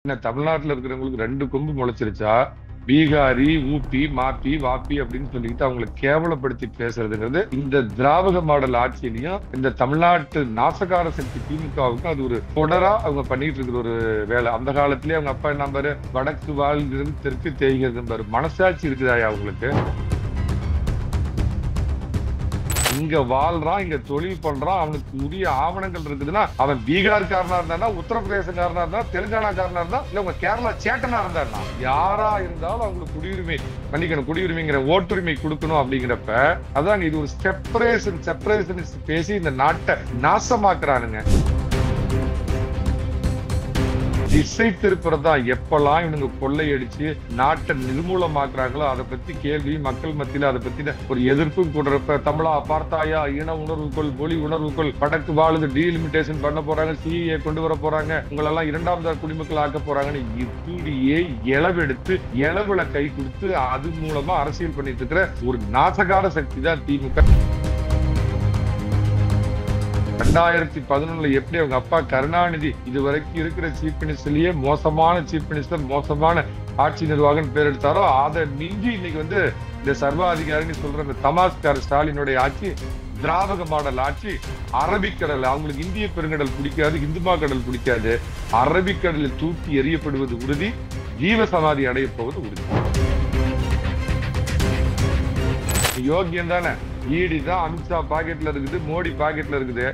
என்ன தமிழ்நாட்டுல இருக்கிறவங்களுக்கு ரெண்டு கொம்பு முளைச்சிருச்சா பீகாரி ஊப்பி மாப்பி வாப்பி அப்படின்னு சொல்லிட்டு அவங்களை கேவலப்படுத்தி பேசுறதுங்கிறது இந்த திராவிட மாடல் ஆட்சியிலையும் இந்த தமிழ்நாட்டு நாசகார சக்தி திமுகவுக்கும் அது ஒரு தொடரா அவங்க பண்ணிட்டு இருக்கிற ஒரு வேலை. அந்த காலத்திலேயே அவங்க அப்பா என்ன பாரு, வடக்கு வாழ்கிறது தெற்கு தேய்கிறது பாரு. மனசாட்சி இருக்குதாயா அவங்களுக்கு? இங்க வாழ்றான், இங்க தொழில் பண்றான், அவனுக்கு உரிய ஆவணங்கள் இருக்குதுன்னா அவன் பீகார்காரனா இருந்தா, உத்தரப்பிரதேசக்காரனா இருந்தா, தெலுங்கானாக்காரனா இருந்தா, இல்ல உங்க கேரளா சேட்டனா இருந்தாருன்னா, யாரா இருந்தாலும் அவங்களுக்கு குடியுரிமை மன்னிக்கணும், குடியுரிமைங்கிற ஓட்டுரிமை கொடுக்கணும். அப்படிங்கிறப்ப அதாங்க இது ஒரு செப்பரேஷன் பேசி இந்த நாட்டை நாசமாக்குறானுங்க. திசை திருப்புறதா எப்பெல்லாம் இவனுங்க கொள்ளையடிச்சு நாட்டை நிர்மூலமாக்குறாங்களோ அதை பத்தி கேள்வி மக்கள் மத்தியில அதை பத்தி ஒரு எதிர்ப்பும் கூடுறப்ப தமிழா பார்த்தாயா, இன உணர்வுக்குள் மொழி உணர்வுக்குள் வடக்கு வாழுது டீலிமிட்டேஷன் பண்ண போறாங்க, சிஏ கொண்டு வர போறாங்க, உங்களெல்லாம் இரண்டாம் தர குடிமக்கள் ஆக்க போறாங்கன்னு இப்படியே இளவெடுத்து இளவுல கை கொடுத்து அது மூலமா அரசியல் பண்ணிட்டு இருக்கிற ஒரு நாசகார சக்தி தான் திமுக. 2011 எப்படி அவங்க அப்பா கருணாநிதி இதுவரைக்கும் இருக்கிற சீஃப் மினிஸ்டர்லயே மோசமான சீஃப் மினிஸ்டர், மோசமான ஆட்சி நிர்வாகம் பேர் எடுத்தாரோ அதை மிஞ்சி இன்னைக்கு இந்த சர்வாதிகாரின்னு சொல்ற இந்த தமாஸ்கார ஸ்டாலினுடைய ஆட்சி திராவிட மாடல் ஆட்சி. அரபிக்கடல் அவங்களுக்கு இந்திய பெருங்கடல் பிடிக்காது, இந்துமா கடல் பிடிக்காது. அரபிக்கடலில் தூக்கி எறியப்படுவது உறுதி, ஜீவசமாதி அடைய போவது உறுதி. யோகியம் தானே, ஈடி தான் அமித்ஷா பாக்கெட்ல இருக்குது, மோடி பாக்கெட்ல இருக்குது.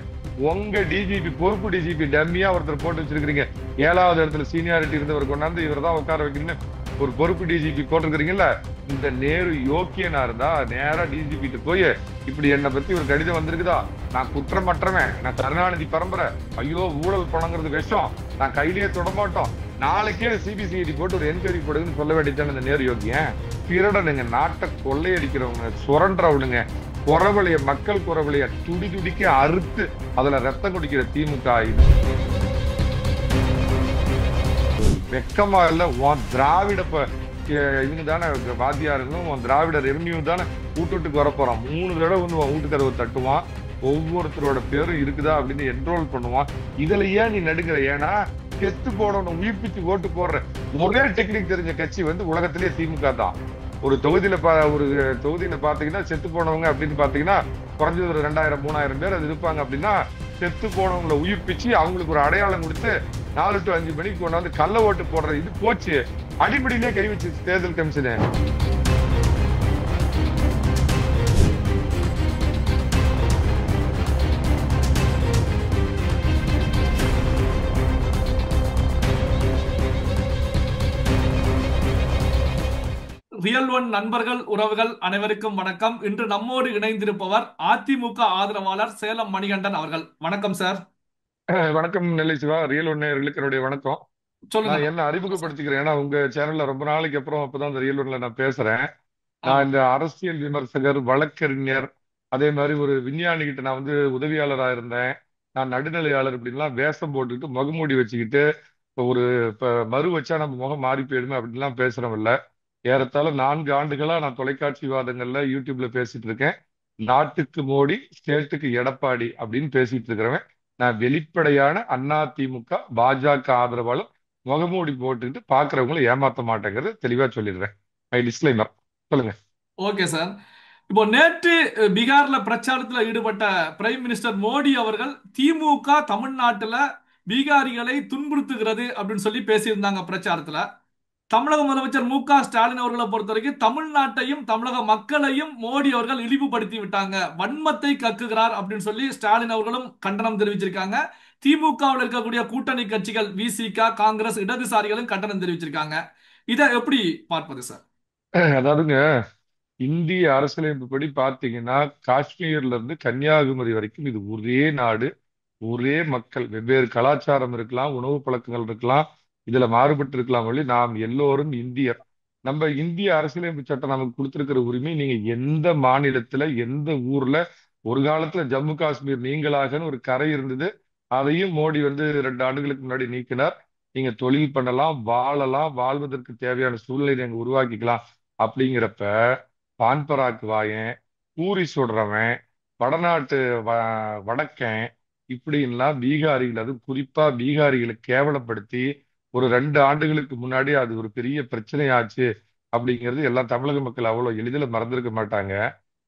உங்க டிஜிபி பொறுப்பு டிஜிபி டம்மியா ஒருத்தர் போட்டு வச்சிருக்கீங்க. 7வது இடத்துல சீனியாரிட்டி இருந்தவர் கொண்டாந்து இவர் தான் உட்கார வைக்கணும்னு ஒரு பொறுப்பு டிஜிபி போட்டிருக்கிறீங்கல்ல. இந்த நேரு யோக்கியனா இருந்தா நேரா டிஜிபி போய் இப்படி என்னை பத்தி ஒரு கடிதம் வந்திருக்குதா, நான் குற்றமற்றவன், நான் கருணாநிதி பரம்பரை, ஐயோ ஊழல் பணங்கிறது விஷம், நான் கையிலேயே தொடமாட்டோம், நாளைக்கே சிபிசிஐடி போட்டு ஒரு என்கொயரி போடுதுன்னு சொல்ல வேண்டியதான இந்த நேரு யோக்கியன். திருடனுங்க, நாட்டை கொள்ளையடிக்கிறவங்க, சுரண்டவனுங்க, குறவழிய மக்கள் குறவழிய துடி துடிக்க அறுத்து அதுல ரத்தம் குடிக்கிற திமுக வெக்கமா இல்ல? உன் திராவிட இவங்க தானே வாத்தியாருங்களும் உன் திராவிட ரெவன்யூ தானே வீட்டுக்கு வர போறான். 3 தடவை உன் வீட்டு கதவை தட்டுவான், ஒவ்வொருத்தரோட பேரும் இருக்குதா அப்படின்னு என்ரோல் பண்ணுவான். இதுல ஏன் நீ நடுங்கிற? ஏன்னா கெத்து போடணும், உயிர்ப்பிச்சு ஓட்டு போடுற ஒரே டெக்னிக் தெரிஞ்ச கட்சி உலகத்திலேயே திமுக தான். ஒரு தொகுதியில பாத்தீங்கன்னா செத்து போனவங்க அப்படின்னு பாத்தீங்கன்னா குறைஞ்சது ஒரு 2000 3000 பேர் அது இருப்பாங்க. அப்படின்னா செத்து போனவங்களை உயிர்ப்பிச்சு அவங்களுக்கு ஒரு அடையாளம் கொடுத்து 4 to 5 மணிக்கு கொண்டாந்து கள்ள ஓட்டு போடுற இது போச்சு. அடிப்படையிலே கை வச்சு தேர்தல் கமிஷனு. ரியல் ஒன் நண்பர்கள் உறவுகள் அனைவருக்கும் வணக்கம். இன்று நம்மோடு இணைந்திருப்பவர் அதிமுக ஆதரவாளர் சேலம் மணிகண்டன் அவர்கள். வணக்கம் சார். வணக்கம் நெல்லை சிவா. ரியல் ஒன்னர்களுக்கு என்னுடைய வணக்கம். சொல்லுங்க. நான் என்ன அறிமுகப்படுத்திக்கிறேன், ஏன்னா உங்க சேனல்ல ரொம்ப நாளைக்கு அப்புறம் அப்பதான் இந்த ரியல் ஒன்ல நான் பேசுறேன். நான் இந்த அரசியல் விமர்சகர், வழக்கறிஞர், அதே மாதிரி ஒரு விஞ்ஞானி கிட்ட நான் உதவியாளரா இருந்தேன். நான் நடுநிலையாளர் இப்படின்லாம் வேஷம் போட்டுக்கிட்டு முகமூடி வச்சுக்கிட்டு ஒரு மறு வச்சா நம்ம முகம் மாறி போயிடுமே அப்படின்லாம் பேசுறவல்ல. ஏறத்தாழ 4 ஆண்டுகளா நான் தொலைக்காட்சி விவாதங்கள்ல யூடியூப்ல பேசிட்டு இருக்கேன். நாட்டுக்கு மோடி, ஸ்டேட்டுக்கு எடப்பாடி அப்படின்னு பேசிட்டு இருக்கிறவன். நான் வெளிப்படையான அதிமுக பாஜக ஆதரவாளர், முகமூடி போட்டுக்கிட்டு பாக்குறவங்களை ஏமாத்த மாட்டேங்கிறது தெளிவா சொல்லிடுறேன். My disclaimer. சொல்லுங்க. Okay sir. இப்போ நேற்று பீகார்ல பிரச்சாரத்துல ஈடுபட்ட பிரைம் மினிஸ்டர் மோடி அவர்கள் திமுக தமிழ்நாட்டுல பீகாரிகளை துன்புறுத்துகிறது அப்படின்னு சொல்லி பேசியிருந்தாங்க பிரச்சாரத்துல. தமிழக முதலமைச்சர் மு.க. ஸ்டாலின் அவர்களை பொறுத்த வரைக்கும் தமிழ்நாட்டையும் தமிழக மக்களையும் மோடி அவர்கள் இழிவுபடுத்தி விட்டாங்க, வன்மத்தை கக்குகிறார் அப்படின்னு சொல்லி ஸ்டாலின் அவர்களும் கண்டனம் தெரிவிச்சிருக்காங்க. திமுகவில் இருக்கக்கூடிய கூட்டணி கட்சிகள் விசிக, காங்கிரஸ், இடதுசாரிகளும் கண்டனம் தெரிவிச்சிருக்காங்க. இதை எப்படி பார்ப்பது சார்? அதாவதுங்க, இந்திய அரசியலமைப்புப்படி பார்த்தீங்கன்னா காஷ்மீர்ல இருந்து கன்னியாகுமரி வரைக்கும் இது ஒரே நாடு, ஒரே மக்கள். வெவ்வேறு கலாச்சாரம் இருக்கலாம், உணவு பழக்கங்கள் இருக்கலாம், இதுல மாறுபட்டு இருக்கலாம். வழி நாம் எல்லோரும் இந்தியர். நம்ம இந்திய அரசியலமைப்பு சட்டம் நமக்கு கொடுத்திருக்கிற உரிமை, நீங்க எந்த மாநிலத்துல எந்த ஊர்ல, ஒரு காலத்துல ஜம்மு காஷ்மீர் நீங்களாகன்னு ஒரு கரை இருந்தது, அதையும் மோடி 2 ஆண்டுகளுக்கு முன்னாடி நீக்கினார். நீங்க தொழில் பண்ணலாம், வாழலாம், வாழ்வதற்கு தேவையான சூழ்நிலை நீங்க உருவாக்கிக்கலாம். அப்படிங்கிறப்ப பான் பராக்கு வாயன், பூரி சுடுறவன், வடநாட்டு வடக்கன் இப்படின்லாம் பீகாரிகள், அது குறிப்பா பீகாரிகளை கேவலப்படுத்தி ஒரு 2 ஆண்டுகளுக்கு முன்னாடி அது ஒரு பெரிய பிரச்சனையாச்சு அப்படிங்கிறது எல்லாம் தமிழக மக்கள் அவ்வளவு எளிதில் மறந்திருக்க மாட்டாங்க.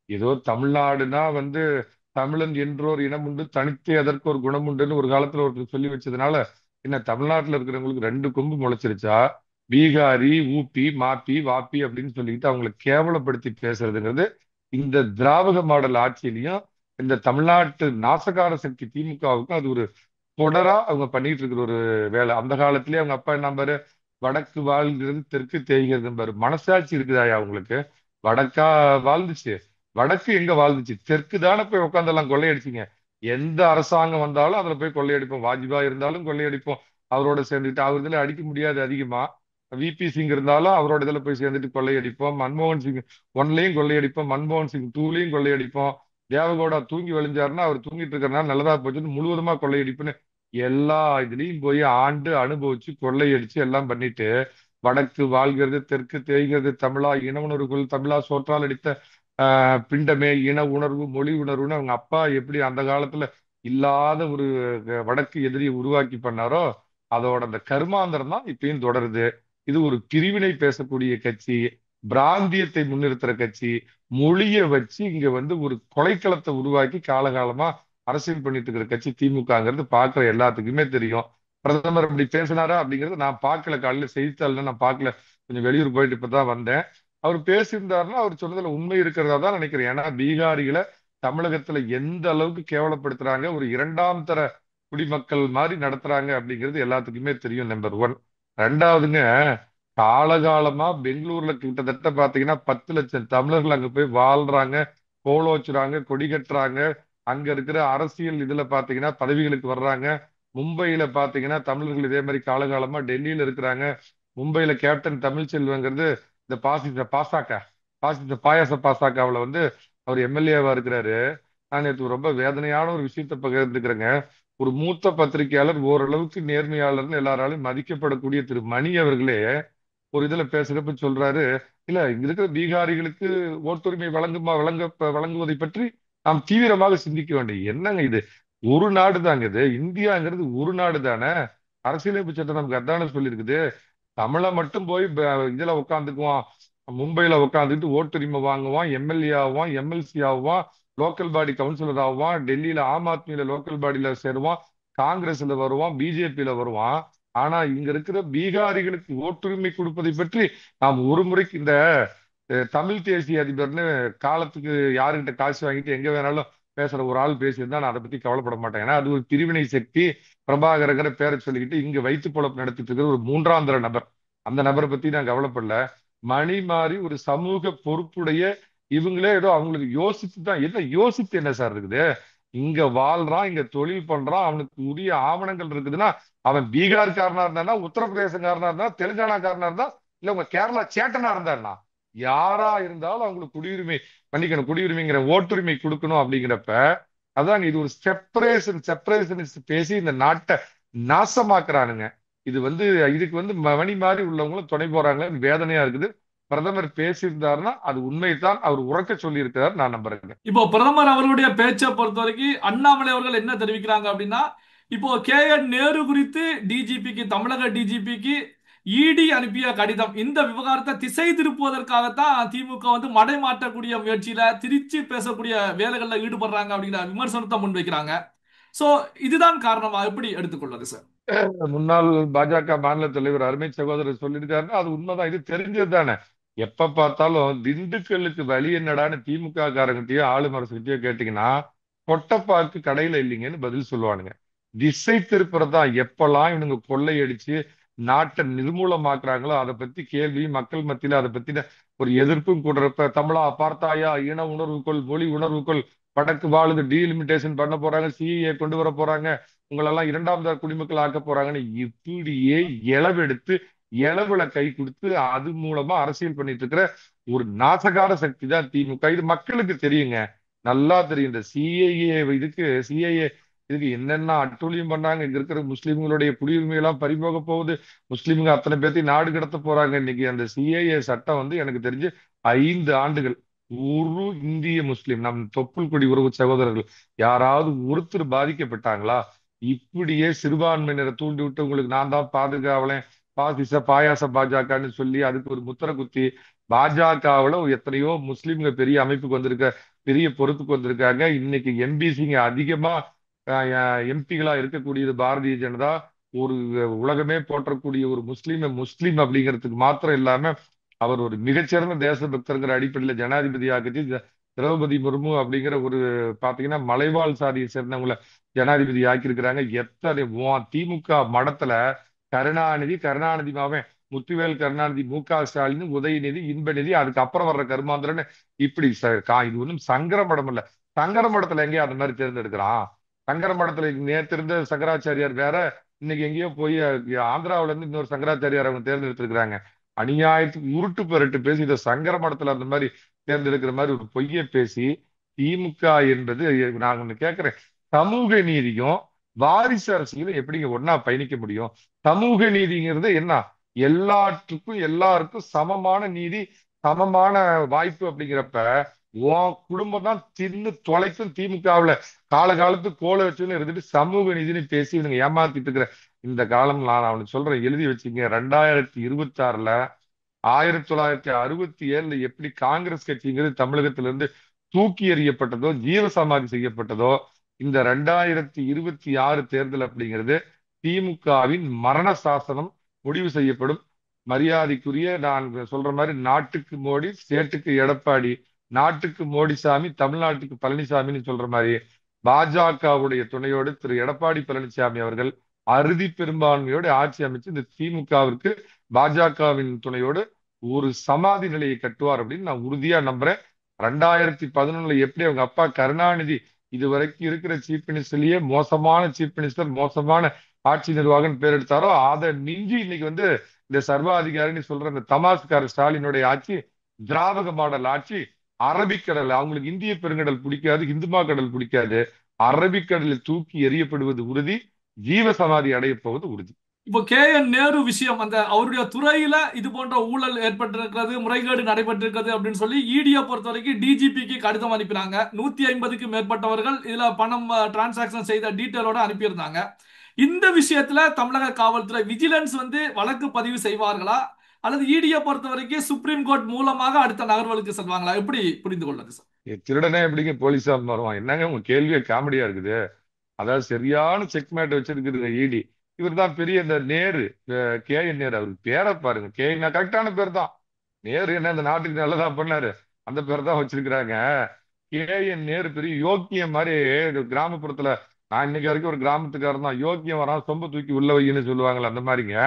ஏதோ தமிழ்நாடுனா வந்து தமிழன் என்றோர் இனம் உண்டு, தனித்து அதற்கு ஒரு குணம் உண்டுன்னு ஒரு காலத்துல ஒருத்தர் சொல்லி வச்சதுனால என்ன தமிழ்நாட்டுல இருக்கிறவங்களுக்கு 2 கொம்பு முளைச்சிருச்சா? பீகாரி, ஊப்பி, மாப்பி, வாப்பி அப்படின்னு சொல்லிட்டு அவங்களை கேவலப்படுத்தி பேசுறதுங்கிறது இந்த திராவிட மாடல் ஆட்சியிலையும் இந்த தமிழ்நாட்டு நாசகார சக்தி திமுகவுக்கும் அது ஒரு தொடரா அவங்க பண்ணிட்டு இருக்கிற ஒரு வேலை. அந்த காலத்திலேயே அவங்க அப்பா என்ன பாரு, வடக்கு வாழ்கிறது தெற்கு தேய்கிறது பாரு. மனசாட்சி இருக்குதாயா அவங்களுக்கு? வடக்கா வாழ்ந்துச்சு? வடக்கு எங்க வாழ்ந்துச்சு? தெற்கு தானே போய் உட்காந்தெல்லாம் கொள்ளையடிச்சிங்க. எந்த அரசாங்கம் வந்தாலும் அதுல போய் கொள்ளையடிப்போம். வாஜ்பாய் இருந்தாலும் கொள்ளையடிப்போம். அவரோட சேர்ந்துட்டு அவர் இதுல அடிக்க முடியாது அதிகமா. விபி சிங் இருந்தாலும் அவரோட இதுல போய் சேர்ந்துட்டு கொள்ளையடிப்போம். மன்மோகன் சிங் ஒன்லையும் கொள்ளையடிப்போம், மன்மோகன் சிங் டூலையும் கொள்ளையடிப்போம். தேவகவுடா தூங்கி வழிஞ்சாருன்னா அவர் தூங்கிட்டு இருக்கிறனால நல்லதா போச்சுன்னு முழுவதுமா கொள்ளையடிப்புன்னு எல்லா இதுலயும் போய் ஆண்டு அனுபவிச்சு கொள்ளையடிச்சு எல்லாம் பண்ணிட்டு வடக்கு வாழ்கிறது தெற்கு தேய்கிறது தமிழா இன உணர்வுகள் தமிழா சோற்றால் அடித்த பிண்டமே இன உணர்வு மொழி உணர்வுன்னு அவங்க அப்பா எப்படி அந்த காலத்துல இல்லாத ஒரு வடக்கு எதிரியை உருவாக்கி பண்ணாரோ அதோட அந்த கர்மாந்திரம் தான் இப்பயும் தொடருது. இது ஒரு பிரிவினை பேசக்கூடிய கட்சி, பிராந்தியத்தை முன்னிறுத்துற கட்சி, மொழியை வச்சு இங்க வந்து ஒரு கொலைக்களத்தை உருவாக்கி காலகாலமா அரசியல் பண்ணிட்டு இருக்கிற கட்சி திமுகங்கிறது பாக்குற எல்லாத்துக்குமே தெரியும். பிரதமர் அப்படி பேசினாரா அப்படிங்கறது நான் பார்க்கல, காலையில செய்தித்தாள்ல நான் பார்க்கல, கொஞ்சம் வெளியூர் போயிட்டு இப்பதான் வந்தேன். அவர் பேசியிருந்தாருன்னா அவர் சொன்னதுல உண்மை இருக்கிறதா தான் நினைக்கிறேன். ஏன்னா பீகாரிகளை தமிழகத்துல எந்த அளவுக்கு கேவலப்படுத்துறாங்க, ஒரு 2ஆம் தர குடிமக்கள் மாதிரி நடத்துறாங்க அப்படிங்கிறது எல்லாத்துக்குமே தெரியும். நம்பர் 1. ரெண்டாவதுங்க, காலகாலமா பெங்களூர்ல கிட்டத்தட்ட பாத்தீங்கன்னா 10 லட்சம் தமிழர்கள் அங்க போய் வாழ்றாங்க, கோலோச்சுறாங்க, கொடி கட்டுறாங்க. அங்க இருக்கிற அரசியல் இதுல பாத்தீங்கன்னா பதவிகளுக்கு வர்றாங்க. மும்பையில பாத்தீங்கன்னா தமிழர்கள் இதே மாதிரி காலகாலமா டெல்லியில இருக்கிறாங்க. மும்பையில கேப்டன் தமிழ்ச்செல்வங்கிறது இந்த பாசிச பாயாச பாசகவுல வந்து அவர் எம்எல்ஏவா இருக்கிறாரு. நான் நேற்று ரொம்ப வேதனையான ஒரு விஷயத்தை பகிர்ந்துக்கிறேங்க. ஒரு மூத்த பத்திரிகையாளர், ஓரளவுக்கு நேர்மையாளர்னு எல்லாராலும் மதிக்கப்படக்கூடிய திரு மணி அவர்களே ஒரு இதுல பேசுறப்ப சொல்றாரு, இல்ல இங்க இருக்கிற பீகாரிகளுக்கு ஓட்டுரிமை வழங்குவதை பற்றி நாம் தீவிரமாக சிந்திக்க வேண்டும். என்னங்க இது? ஒரு நாடு தாங்க இது, இந்தியாங்கிறது ஒரு நாடு தானே. அரசியலமைப்பு சட்டம் நமக்கு அதானே சொல்லியிருக்குது. தமிழை மட்டும் போய் இதுல உட்காந்துக்குவான், மும்பையில உட்காந்துட்டு ஓட்டுரிமை வாங்குவான், எம்எல்ஏ ஆவான், எம்எல்சி ஆவான், லோக்கல் பாடி கவுன்சிலர் ஆவான், டெல்லியில ஆம் ஆத்மியில லோக்கல் பாடியில சேருவான், காங்கிரஸ்ல வருவான், பிஜேபியில வருவான். ஆனா இங்க இருக்கிற பீகாரிகளுக்கு ஓட்டுரிமை கொடுப்பதை பற்றி நாம் ஒரு முறைக்கு இந்த தமிழ் தேசிய அதிபர்னு காலத்துக்கு யாருக்கிட்ட காசு வாங்கிட்டு எங்க வேணாலும் பேசுற ஒரு ஆள் பேசியிருந்தா நான் அதை பத்தி கவலைப்பட மாட்டேன். ஏன்னா அது ஒரு பிரிவினை சக்தி. பிரபாகரங்கிற பேரை சொல்லிக்கிட்டு இங்க வயிற்று பொழப்பு நடத்திட்டு இருக்கிற ஒரு 3ஆம் தர நபர். அந்த நபரை பத்தி நான் கவலைப்படல. மணி மாறி ஒரு சமூக பொறுப்புடைய இவங்களே ஏதோ அவங்களுக்கு யோசிச்சு தான், என்ன யோசித்து என்ன சார் இருக்குது? இங்க வாழ்றான், இங்க தொழில் பண்றான், அவனுக்கு உரிய ஆவணங்கள் இருக்குதுன்னா அவன் பீகார்காரனா இருந்தானா, உத்தரப்பிரதேசக்காரனா இருந்தா, தெலுங்கானாக்காரனா இருந்தா, இல்ல உங்க கேரளா சேட்டனா இருந்தானா, யாரா இருந்தாலும் அவங்களுக்கு குடியுரிமை பண்ணிக்கணும். குடியுரிமைங்கிற ஓட்டுரிமை கொடுக்கணும் அப்படிங்கிறப்ப அதாங்க இது ஒரு செப்பரேஷன் பேசி இந்த நாட்டை நாசமாக்குறானுங்க. இது வந்து இதுக்கு வந்து மணி மாதிரி உள்ளவங்களும் துணை போறாங்களேன்னு வேதனையா இருக்குது. பிரதமர் பேசியிருந்தாருன்னா அது உண்மைதான், அவர் உறக்க சொல்லி இருக்கிறார், நான் நம்புறேங்க. இப்போ பிரதமர் அவர்களுடைய பேச்சை பொறுத்த வரைக்கும் அண்ணாமலை அவர்கள் என்ன தெரிவிக்கிறாங்க அப்படின்னா, இப்போ KN நேரு குறித்து டிஜிபிக்கு, தமிழக டிஜிபிக்கு இடி அனுப்பிய கடிதம், இந்த விவகாரத்தை திசை திருப்புவதற்காகத்தான் திமுக வந்து மடைமாற்றக்கூடிய முயற்சியில திருச்சி பேசக்கூடிய வேலைகள்ல ஈடுபடுறாங்க அப்படிங்கிற விமர்சனத்தை முன்வைக்கிறாங்க. சோ இதுதான் காரணமா எப்படி எடுத்துக்கொள்வது சார்? முன்னாள் பாஜக மாநில தலைவர் அருமை சகோதரர் சொல்லியிருக்காருன்னா அது உண்மைதான், இது தெரிஞ்சது தானே. எப்ப பார்த்தாலும் திண்டுக்கல்லுக்கு வழி என்னடான்னு திமுக காரங்கிட்டயோ ஆளும் அரசுகிட்டயோ கேட்டீங்கன்னா கொட்டப்பாக்கு கடையில இல்லைங்கன்னு பதில் சொல்லுவானுங்க. திசை திருப்புறதா எப்பெல்லாம் இவனுங்க கொள்ளையடிச்சு நாட்டை நிர்மூலமாக்குறாங்களோ அதை பத்தி கேள்வி மக்கள் மத்தியில அதை பத்தின ஒரு எதிர்ப்பும் கூடுறப்ப தமிழா பார்த்தாயா, இன உணர்வுக்குள் மொழி உணர்வுக்குள் வடக்கு வாழுது டீலிமிட்டேஷன் பண்ண போறாங்க, சிஏ கொண்டு வர போறாங்க, உங்களெல்லாம் 2ஆம் தர குடிமக்கள் ஆக்க போறாங்கன்னு இப்படியே இளவெடுத்து இளவுல கை கொடுத்து அது மூலமா அரசியல் பண்ணிட்டு இருக்கிற ஒரு நாசகார சக்தி தான் திமுக. இது மக்களுக்கு தெரியுங்க, நல்லா தெரியும். இந்த சிஏஏ இதுக்கு என்னென்ன அட்டூழியம் பண்ணாங்க. இங்க இருக்கிற முஸ்லிம்களுடைய குடியுரிமை எல்லாம் பறிபோக போகுது, முஸ்லிம்கள் அத்தனை பேர்த்தையும் நாடு கடத்த போறாங்க. இன்னைக்கு அந்த சிஏஏ சட்டம் வந்து எனக்கு தெரிஞ்சு 5 ஆண்டுகள் ஒரு இந்திய முஸ்லிம் நம் தொப்புள் கொடி உறவு சகோதரர்கள் யாராவது ஒருத்தர் பாதிக்கப்பட்டாங்களா? இப்படியே சிறுபான்மையினரை தூண்டி விட்டு உங்களுக்கு நான் தான் பாதுகாவலேன், பாசிச பாயாச பாஜகன்னு சொல்லி அதுக்கு ஒரு முத்திரை குத்தி பாஜகவுல எத்தனையோ முஸ்லிம்ங்க பெரிய அமைப்புக்கு வந்திருக்க, பெரிய பொறுப்புக்கு வந்திருக்காங்க. இன்னைக்கு எம்பிசிங்க அதிகமா எம்பிகளா இருக்கக்கூடியது பாரதிய ஜனதா. ஒரு உலகமே போற்றக்கூடிய ஒரு முஸ்லீம் அப்படிங்கிறதுக்கு மாத்திரம் இல்லாம அவர் ஒரு மிகச்சிறந்த தேசபக்தருங்கிற அடிப்படையில் ஜனாதிபதி ஆக்கி திரௌபதி முர்மு அப்படிங்கிற ஒரு பாத்தீங்கன்னா மலைவாழ் சாதியை சேர்ந்தவங்கள ஜனாதிபதி ஆக்கியிருக்கிறாங்க. எத்தனை திமுக மடத்துல கருணாநிதி மாவன் முத்துவேல் கருணாநிதி, மு.க. ஸ்டாலின், உதயநிதி, இன்பநிதி, அதுக்கப்புறம் வர்ற கருமாந்திரன்னு இப்படி இது ஒன்றும் சங்கர மடம் இல்ல. சங்கர மடத்துல எங்கேயும் அந்த மாதிரி தேர்ந்தெடுக்கிறான்? சங்கர மடத்துல நேற்று இருந்த சங்கராச்சாரியார் வேற, இன்னைக்கு எங்கேயோ போய் ஆந்திராவுல இருந்து இன்னொரு சங்கராச்சாரியார் அவங்க தேர்ந்தெடுத்திருக்கிறாங்க. அநியாயத்துக்கு உருட்டு பெருட்டு பேசி இதை சங்கர மடத்துல அந்த மாதிரி தேர்ந்தெடுக்கிற மாதிரி ஒரு பொய்யை பேசி திமுக என்பது, நான் ஒண்ணு கேட்கிறேன், சமூக நீதியும் வாரிசு அரசியலும் எப்படிங்க ஒன்னா பயணிக்க முடியும்? சமூக நீதிங்கிறது என்ன? எல்லாருக்கும் சமமான நீதி, சமமான வாய்ப்பு அப்படிங்கிறப்ப உன் குடும்பம் தான் தின்னு தொலைக்கும் திமுகவுல காலகாலத்துக்கு கோல வச்சுன்னு இருந்துட்டு சமூக நீதினு பேசி இவங்க ஏமாத்திட்டு இருக்கிற இந்த காலம். நான் அவனுக்கு சொல்றேன், எழுதி வச்சுங்க. 2026ல 1967ல எப்படி காங்கிரஸ் கட்சிங்கிறது தமிழகத்திலிருந்து தூக்கி எறியப்பட்டதோ, ஜீவசமாதி செய்யப்பட்டதோ, இந்த 2026 தேர்தல் அப்படிங்கிறது திமுகவின் மரண சாசனம் முடிவு செய்யப்படும். மரியாதைக்குரிய நான் சொல்ற மாதிரி நாட்டுக்கு மோடி, ஸ்டேட்டுக்கு எடப்பாடி, நாட்டுக்கு மோடி சாமி, தமிழ்நாட்டுக்கு பழனிசாமின்னு சொல்ற மாதிரி பாஜகவுடைய துணையோடு திரு எடப்பாடி பழனிசாமி அவர்கள் அறுதி பெரும்பான்மையோடு ஆட்சி அமைச்சு இந்த திமுகவிற்கு பாஜகவின் துணையோடு ஒரு சமாதி நிலையை கட்டுவார் அப்படின்னு நான் உறுதியா நம்புறேன். 2011ல எப்படி அவங்க அப்பா கருணாநிதி இதுவரைக்கும் இருக்கிற சீஃப் மினிஸ்டர்லயே மோசமான சீஃப் மினிஸ்டர், மோசமான ஆட்சி நிர்வாகம் பேர் எடுத்தாரோ, அதை மிஞ்சி இன்னைக்கு இந்த சர்வாதிகாரின்னு சொல்ற இந்த தமாஸ்கார ஸ்டாலினுடைய ஆட்சி திராவக மாடல் ஆட்சி. அரபிக்கடல், அவங்களுக்கு இந்திய பெருங்கடல் பிடிக்காது, இந்துமா கடல் பிடிக்காது. அரபிக்கடலில் தூக்கி எறியப்படுவது உறுதி, ஜீவசமாதி அடைய போவது உறுதி. இப்போ கே.என். நேரு விஷயம், அந்த அவருடைய துறையில இது போன்ற ஊழல் ஏற்பட்டிருக்கிறது, முறைகேடு நடைபெற்றிருக்கிறது அப்படின்னு சொல்லி இடியை பொறுத்த வரைக்கும் டிஜிபிக்கு கடிதம் அனுப்பினாங்க. 150க்கும் மேற்பட்டவர்கள் இதுல பணம் டிரான்சாக்சன் செய்த டீட்டெயிலோட அனுப்பியிருந்தாங்க. இந்த விஷயத்துல தமிழக காவல்துறை விஜிலன்ஸ் வழக்கு பதிவு செய்வார்களா, அல்லது இடியை பொறுத்த வரைக்கும் சுப்ரீம் கோர்ட் மூலமாக அடுத்த நகர்வுகளுக்கு செல்வாங்களா? எப்படி புரிந்து கொள்வது சார்? திருடனே எப்படிங்க போலீஸா வருவான்? என்னங்க உங்க கேள்வியே காமெடியா இருக்குது. அதாவது சரியான செக்மேட் வச்சிருக்குதுங்க இடி. இவர் தான் பெரிய இந்த நேரு, கே.என். நேரு. அவருக்கு பேரை பாருங்க, கரெக்டான பேர் தான். நேரு என்ன இந்த நாட்டுக்கு நல்லதா பண்ணாரு, அந்த பேர் தான் வச்சிருக்கிறாங்க. கே.என். நேரு பெரிய யோக்கியம் மாதிரி. கிராமப்புறத்துல நான் இன்னைக்கு வரைக்கும் ஒரு கிராமத்துக்காரன் தான். யோக்கியம் வரான் சொம்ப தூக்கி உள்ள வைன்னு சொல்லுவாங்கல்ல, அந்த மாதிரிங்க.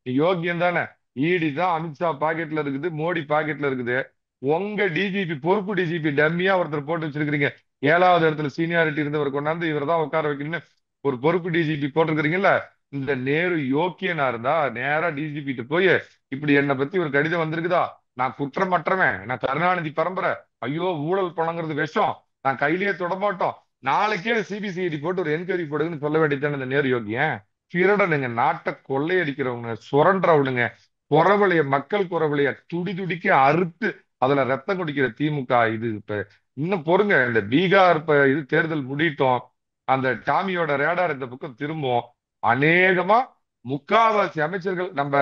நீ யோக்கியம் தானே. இடி தான் அமித்ஷா பாக்கெட்ல இருக்குது, மோடி பாக்கெட்ல இருக்குது. உங்க டிஜிபி, பொறுப்பு டிஜிபி டம்மியா ஒருத்தர் போட்டு வச்சிருக்கிறீங்க. 7வது இடத்துல சீனியாரிட்டி இருந்தவர் கொண்டாந்து இவர் தான் உட்கார வைக்கணும்னு ஒரு பொறுப்பு டிஜிபி போட்டிருக்கிறீங்கல்ல. இந்த நேரு யோக்கியனா இருந்தா நேரா டிஜிபிட்டு போய், இப்படி என்னை பத்தி ஒரு கடிதம் வந்திருக்குதா, நான் குற்றமற்றவன், நான் கருணாநிதி பரம்பரை, ஐயோ ஊழல் பணங்கிறது விஷம், நான் கையிலேயே தொடமாட்டோம், நாளைக்கே சிபிசிஐடி போட்டு ஒரு என்கொயரி போடுங்கன்னு சொல்ல வேண்டியதானே இந்த நேரு யோக்கியன்? திருடனுங்க, நாட்டை கொள்ளையடிக்கிறவங்க, சுரண்டவனுங்க, குறவளைய மக்கள் குறவளைய துடி துடிக்க அறுத்து அதுல ரத்தம் குடிக்கிற திமுக இது. இப்ப இன்னும் பொறுங்க, இந்த பீகார் இது தேர்தல் முடிட்டோம், அந்த டாமியோட ரேடார் இந்த பக்கம் திரும்பும். அநேகமா முக்காவாசி அமைச்சர்கள் நம்ம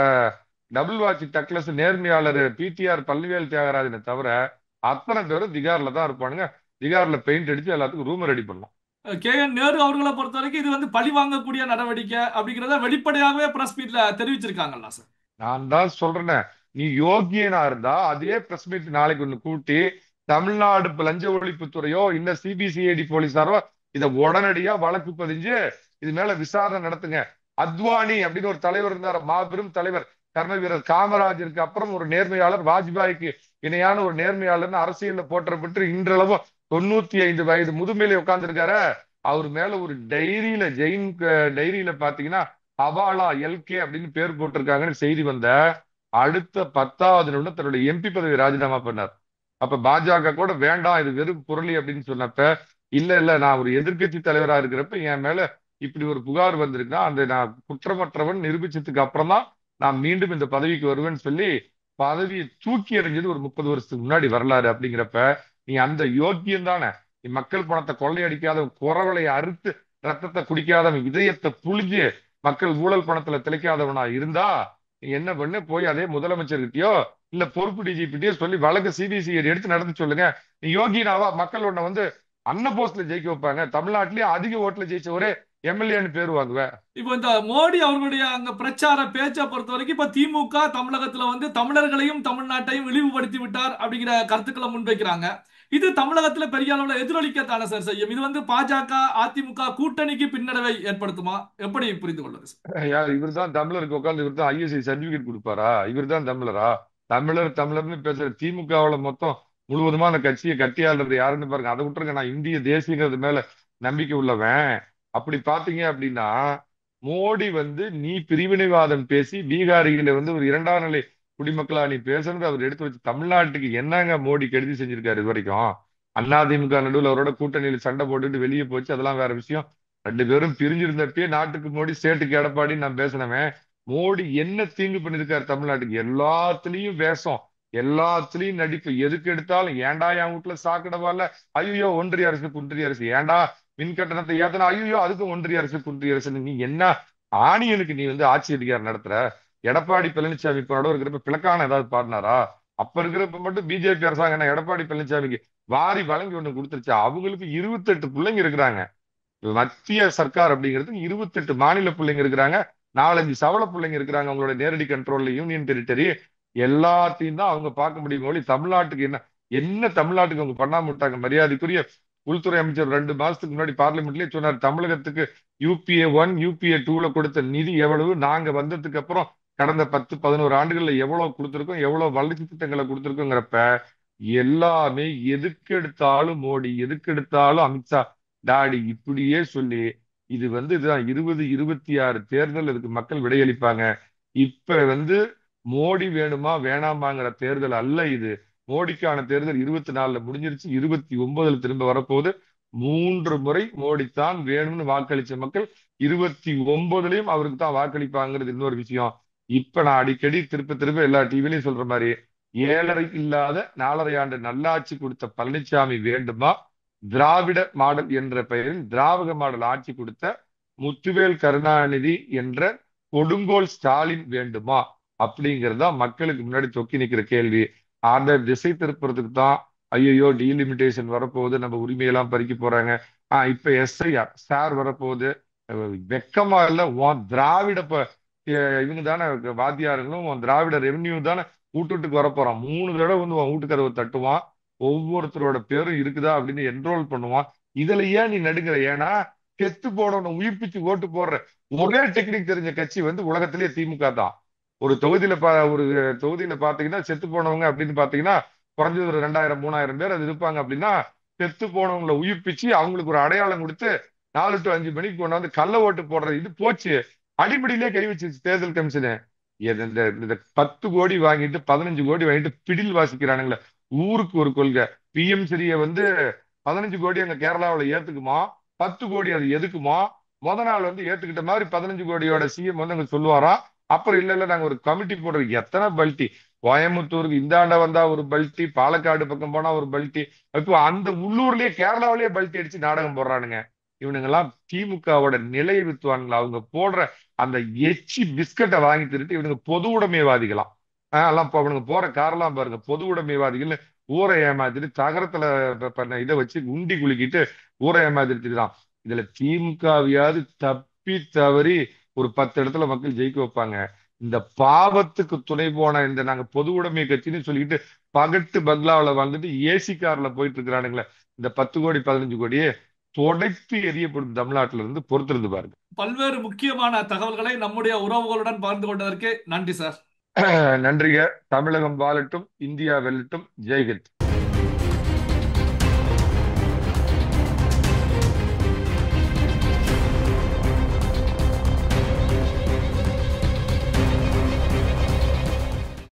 டபுள் வாட்சி டக்ளஸ் நேர்மையாளர் பிடிஆர் பழனிவேல் தியாகராஜனை தவிர அத்தனை பேரும் திகார்ல தான் இருப்பானுங்க. திகார்ல பெயிண்ட் அடிச்சு எல்லாத்துக்கும் ரூம் ரெடி பண்ணலாம். கே.என். நேரு அவர்களை பொறுத்த வரைக்கும் இது பழி வாங்கக்கூடிய நடவடிக்கை அப்படிங்கிறத வெளிப்படையாகவே பிரஸ் மீட்ல தெரிவிச்சிருக்காங்களா சார்? நான் தான் சொல்றேனே, நீ யோகியனா இருந்தா அதே பிரஸ் மீட் நாளைக்கு ஒண்ணு கூட்டி தமிழ்நாடு லஞ்ச ஒழிப்புத்துறையோ இல்ல சிபிசிஐடி போலீஸாரோ இதை உடனடியா வழக்கு பதிஞ்சு இது மேல விசாரணை நடத்துங்க. அத்வானி அப்படின்னு ஒரு தலைவர் இருந்தார், மாபெரும் தலைவர், கர்ம வீரர். காமராஜருக்கு அப்புறம் ஒரு நேர்மையாளர், வாஜ்பாய்க்கு இணையான ஒரு நேர்மையாளர்னு அரசியல்ல போற்றப்பட்டு இன்றளவும் 95 வயது முதுமையில உட்கார்ந்துருக்காரு. அவர் மேல ஒரு டைரியில, ஜெயின் டைரியில பாத்தீங்கன்னா ஹவாலா எல்கே அப்படின்னு பேர் போட்டிருக்காங்கன்னு செய்தி வந்த அடுத்த 10வது நிமிடம் தன்னுடைய எம்பி பதவி ராஜினாமா பண்ணார். அப்ப பாஜக கூட வேண்டாம் இது வெறும் புரளி அப்படின்னு சொன்னப்ப, இல்ல நான் ஒரு எதிர்க்கட்சி தலைவரா இருக்கிறப்ப என் மேல இப்படி ஒரு புகார் வந்திருக்குன்னா அந்த நான் குற்றமற்றவன் நிரூபிச்சதுக்கு அப்புறம் தான் நான் மீண்டும் இந்த பதவிக்கு வருவேன்னு சொல்லி பதவியை தூக்கி எறிஞ்சது ஒரு 30 வருஷத்துக்கு முன்னாடி வரலாறு. அப்படிங்கிறப்ப நீ அந்த யோக்கியம் தானே. நீ மக்கள் பணத்தை கொள்ளையடிக்காதவன், குறவலை அறுத்து ரத்தத்தை குடிக்காதவன், இதயத்தை புழிஞ்சு மக்கள் ஊழல் பணத்துல திளைக்காதவனா இருந்தா நீ என்ன பண்ணு, போய் அதே முதலமைச்சர்கிட்டயோ இல்ல பொறுப்பு டிஜிபிட்டயோ சொல்லி வழக்கு சிபிசிஐடி எடுத்து நடத்த சொல்லுங்க. நீ யோகினாவா மக்கள் உன்னை வந்து அன்ன போஸ்ட்ல ஜெயிக்க வைப்பாங்க. தமிழ்நாட்டிலேயே அதிக ஓட்டுல ஜெயிச்ச ஒரே எம்எல்ஏன்னு பேர் வாங்குவ. இப்போ இந்த மோடி அவர்களுடைய அங்க பிரச்சார பேச்சை பொறுத்த வரைக்கும் இப்ப திமுக தமிழகத்துல வந்து தமிழர்களையும் தமிழ்நாட்டையும் இழிவுபடுத்தி விட்டார் அப்படிங்கிற கருத்துக்களை முன்வைக்கிறாங்க. இது தமிழகத்துல பெரிய அளவுல எதிரொலிக்கத்தானே சார் செய்யும். இது வந்து பாஜக அதிமுக கூட்டணிக்கு பின்னடைவை ஏற்படுத்துமா? எப்படி புரிந்து கொள்வது சார்? யார் இவர் தான் தமிழருக்கு உட்கார்ந்து இவர் தான் ஐஎஸ்ஐ சர்டிபிகேட் கொடுப்பாரா? இவர் தான் தமிழரா? தமிழர் தமிழர்னு பேசுற திமுகவுல மொத்தம் முழுவதுமா அந்த கட்சியை கட்டியாளுறது யாருன்னு பாருங்க. அதை விட்டுருங்க, நான் இந்திய தேசியங்கிறது மேல நம்பிக்கை உள்ளவன். அப்படி பாத்தீங்க அப்படின்னா மோடி வந்து நீ பிரிவினைவாதம் பேசி பீகாரிகளை வந்து ஒரு இரண்டாம் நிலை குடிமக்களா நீ பேசுறது அவர் எடுத்து வச்சு தமிழ்நாட்டுக்கு என்னங்க மோடி கெடுதி செஞ்சிருக்காரு இது வரைக்கும்? அதிமுக நடுவில் அவரோட கூட்டணியில் சண்டை போட்டுட்டு வெளியே போச்சு, அதெல்லாம் வேற விஷயம். ரெண்டு பேரும் பிரிஞ்சிருந்தப்பயே நாட்டுக்கு மோடி ஸ்டேட்டுக்கு எடப்பாடி நான் பேசினவன். மோடி என்ன தீங்கு பண்ணிருக்காரு தமிழ்நாட்டுக்கு? எல்லாத்துலயும் வேஷம், எல்லாத்துலயும் நடிப்பு, எதுக்கு எடுத்தாலும் ஏன்டா என் வீட்டுல சாக்கடை ஐயோ ஒன்றிய அரசு குன்றிய அரசு, ஏன்டா மின் கட்டணத்தை ஏத்தனா ஐயோ அதுக்கும் ஒன்றிய அரசு குன்றிய அரசு. நீ என்ன ஆணியனுக்கு நீ வந்து ஆட்சி அதிகாரம் நடத்துற? எடப்பாடி பழனிசாமி இப்ப நடுவு இருக்கிறப்ப பிளக்கான ஏதாவது பாடினாரா? அப்ப இருக்கிறப்ப மட்டும் பிஜேபி அரசாங்கம் என்ன எடப்பாடி பழனிசாமிக்கு வாரி வழங்கி ஒண்ணு கொடுத்துருச்சா? அவங்களுக்கு 28 பிள்ளைங்க இருக்கிறாங்க. மத்திய சர்க்கார் அப்படிங்கிறதுக்கு 28 மாநில பிள்ளைங்க இருக்கிறாங்க, 4-5 சவள பிள்ளைங்க இருக்கிறாங்க. அவங்களோட நேரடி கண்ட்ரோல்ல யூனியன் டெரிட்டரி எல்லாத்தையும் தான் அவங்க பார்க்க முடியும். மொழி தமிழ்நாட்டுக்கு என்ன என்ன தமிழ்நாட்டுக்கு அவங்க பண்ணாம விட்டாங்க? மரியாதைக்குரிய உள்துறை அமைச்சர் 2 மாசத்துக்கு முன்னாடி பார்லிமெண்ட்லயே சொன்னார், தமிழகத்துக்கு யூபிஏ 1 யூபிஏ 2ல கொடுத்த நிதி எவ்வளவு, நாங்க வந்ததுக்கு அப்புறம் கடந்த 10-11 ஆண்டுகள்ல எவ்வளவு கொடுத்திருக்கோம், எவ்வளவு வளர்ச்சி திட்டங்களை கொடுத்திருக்கோங்கிறப்ப எல்லாமே எதுக்கு எடுத்தாலும் மோடி, எதுக்கு எடுத்தாலும் அமித்ஷா டாடி இப்படியே சொல்லி இது வந்து இதுதான் 2026 தேர்தல், இதுக்கு மக்கள் விடையளிப்பாங்க. இப்ப வந்து மோடி வேணுமா வேணாமாங்கிற தேர்தல் அல்ல இது. மோடிக்கான தேர்தல் 24ல முடிஞ்சிருச்சு, 29ல திரும்ப வரப்போகுது. 3 முறை மோடி தான் வேணும்னு வாக்களிச்ச மக்கள் 29லயும் அவருக்கு தான் வாக்களிப்பாங்கிறது இன்னொரு விஷயம். இப்ப நான் அடிக்கடி திருப்ப திருப்ப எல்லா டிவிலையும் சொல்ற மாதிரி, ஏழரை இல்லாத 4.5 ஆண்டு நல்லாட்சி கொடுத்த பழனிசாமி வேண்டுமா, திராவிட மாடல் என்ற பெயரில் திராவிட மாடல் ஆட்சி கொடுத்த முத்துவேல் கருணாநிதி என்ற கொடுங்கோல் ஸ்டாலின் வேண்டுமா அப்படிங்கிறதா மக்களுக்கு முன்னாடி தொக்கி நிக்கிற கேள்வி. அந்த திசை திருப்புறதுக்கு தான் ஐயோ டீலிமிட்டேஷன் வரப்போகுது, நம்ம உரிமையெல்லாம் பறிக்க போறாங்க, இப்ப எஸ்ஐஆர் சார் வரப்போகுது. வெக்கமா இல்ல? உன் திராவிட இவங்க தானே வாத்தியாருங்களும் உன் திராவிட ரெவன்யூ தானே வீட்டுக்கு வரப்போறான். 3 தடவை வந்து உன் வீட்டுக்கதவை தட்டுவான், ஒவ்வொருத்தரோட பேரும் இருக்குதா அப்படின்னு என்ரோல் பண்ணுவான். இதுல ஏன் நீ நடுங்கிற? ஏன்னா செத்து போனவனை உயிர்ப்பிச்சு ஓட்டு போடுற ஒரே டெக்னிக் தெரிஞ்ச கட்சி வந்து உலகத்திலேயே திமுக தான். ஒரு தொகுதியில பாத்தீங்கன்னா செத்து போனவங்க அப்படின்னு பாத்தீங்கன்னா குறைஞ்சது ஒரு 2000-3000 பேர் அது இருப்பாங்க. அப்படின்னா செத்து போனவங்களை உயிர்ப்பிச்சு அவங்களுக்கு ஒரு அடையாளம் கொடுத்து 4 to 5 மணிக்கு கொண்டாந்து கள்ள ஓட்டு போடுறது இது போச்சு. அடிப்படையிலே கை வச்சிருச்சு தேர்தல் கமிஷனு. இந்த 10 கோடி வாங்கிட்டு 15 கோடி வாங்கிட்டு பிடில் வாசிக்கிறானுங்களே. ஊருக்கு ஒரு கொள்கை. பிஎம் ஸ்ரீயை வந்து 15 கோடி அங்க கேரளாவில் ஏத்துக்குமா, 10 கோடி அது எதுக்குமா? நாள் வந்து ஏத்துக்கிட்ட மாதிரி 15 கோடியோட சிஎம் வந்து அங்க சொல்லுவாராம். அப்புறம் இல்ல இல்ல நாங்க ஒரு கமிட்டி போடுறோம். எத்தனை பல்ட்டி கோயம்புத்தூருக்கு இந்தாண்ட வந்தா ஒரு பல்ட்டி, பாலக்காடு பக்கம் போனா ஒரு பல்ட்டி, இப்போ அந்த உள்ளூர்லயே கேரளாவிலேயே பல்ட்டி அடிச்சு நாடகம் போடுறானுங்க. இவனுங்கெல்லாம் திமுகவோட நிலையை வித்துவானுங்களா? அவங்க போடுற அந்த எச்சி பிஸ்கட்டை வாங்கி திருட்டு இவனுங்க பொது உடைமைவாதிகளாம். எல்லாம் அவனுங்க போற காரெல்லாம் பாருங்க, பொது உடைமைவாதிகள். ஊரை ஏமாத்திட்டு தகரத்துல பண்ண இதை வச்சு உண்டி குலுக்கிட்டு ஊரை ஏமாத்திருச்சுதான். இதுல திமுகவையாவது தப்பி தவறி ஒரு 10 இடத்துல மக்கள் ஜெயிக்க வைப்பாங்க. இந்த பாவத்துக்கு துணை போன இந்த நாங்க பொது உடைமை கட்சின்னு சொல்லிட்டு பகட்டு பங்களாவில் வாழ்ந்துட்டு ஏசி கார்ல போயிட்டு இருக்கிறானுங்களே, இந்த 10 கோடி 15 கோடியே துடைத்து எரியப்படும் தமிழ்நாட்டில இருந்து பொறுத்திருந்து பாருங்க. பல்வேறு முக்கியமான தகவல்களை நம்முடைய உறவுகளுடன் பகிர்ந்து கொண்டதற்கு நன்றி சார். நன்றிங்க. தமிழகம் வாழட்டும், இந்தியா வெல்லட்டும். ஜெய்ஹிந்த்.